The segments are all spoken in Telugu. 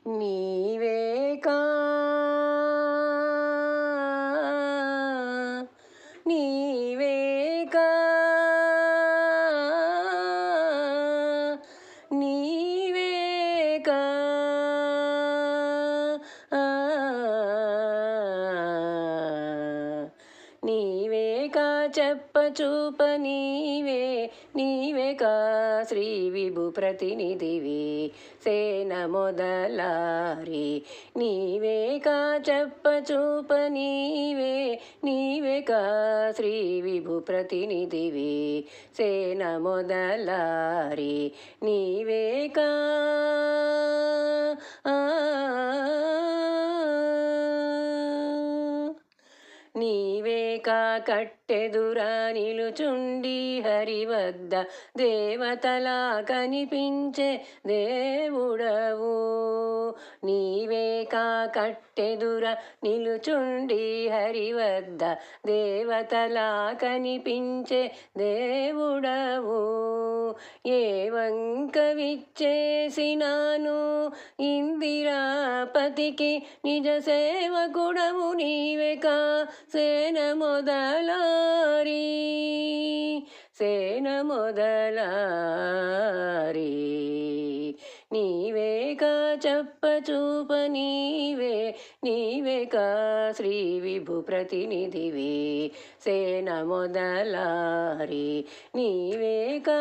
నీవేకా నీవేకా నీవేకా నీవేకా చెప్పచూప నీవే నీవేకా శ్రీ విభు ప్రతినిధివి సేన మొదలారి నీవేకా చెప్పచూప నీవే నీవేకా శ్రీ విభు ప్రతినిధివి సేన మొదలారి నీవేకా నీవేకా కట్టెదురా నిలుచుండి హరివద్ద దేవతలా కనిపించే దేవుడవు నీవేకా కట్టెదురా నిలుచుండి హరివద్ద దేవతలా కనిపించే దేవుడవు ఏ వంక విచ్చేసినాను ఇందిరాపతికి నిజ సేవకుడవు నీవేకా సేన మొదలారి సేన మొదలారి నీవేకా చెప్పచూప నీవే నీవేకా శ్రీ విభు ప్రతినిధివి సేన మొదలారి నీవేకా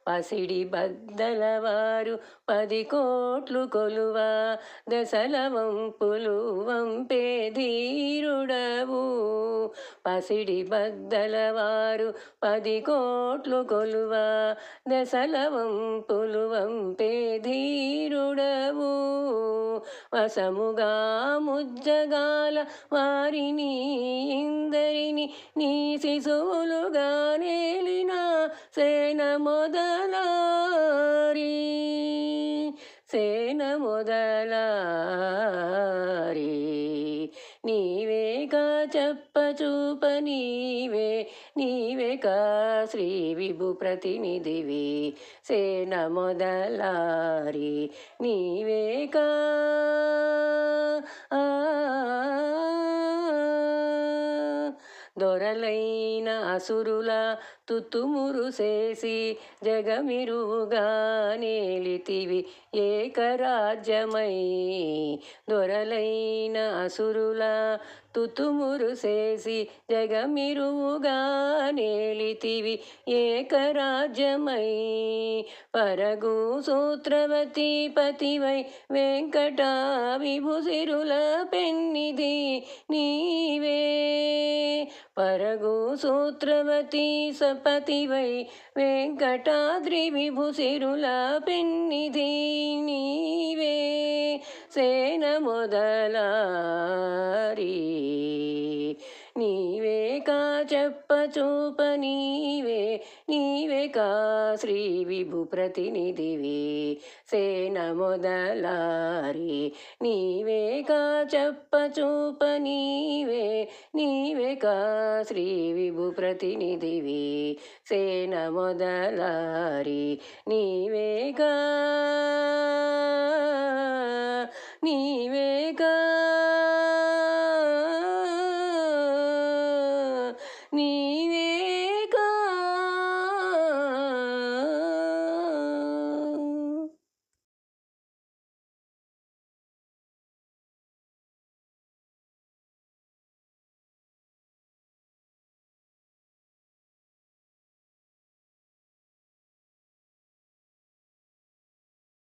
పసిడి బద్దలవారు 10 కోట్లు కొలువా దశల వంపులు వంపే ధీరుడవు పసిడి బద్దలవారు 10 కోట్లు కొలువా దశల వంపులు వంపే ధీరుడవు వసముగా ముజ్జగాల వారిని ఇందరిని నీ శిశువులుగా నేలిన సేన మొదలారి సేన మొదలారి నీవేకా చెప్పచూప నీవే నీవేకా శ్రీ విభు ప్రతినిధివి సేన మొదలారి నీవేకా దొరలైన అసురుల తుతుమురు చేసి జగమిరుగా నేలితివి ఏకరాజ్యమై దొరలైన అసురుల తుతుమురు చేసి జగమిరుగా నేలితివి ఏకరాజ్యమై పరగు సూత్రవతి పతివై వెంకట విభుసిరుల పెన్నిధి నీవే పరగు సూత్రవతి సపతివై వెంకటాద్రి విభుసిరుల పెన్నిధి నీవే సేన మొదలారి నీవేకా చెప్పచూప నీవే నీవేకా శ్రీ విభు ప్రతినిధివి సేన మొదలారి నీవేకా చెప్పచూప నీవే నీవేకా శ్రీ విభు ప్రతినిధివి సేన మొదలారి నీవేకా నీవేకా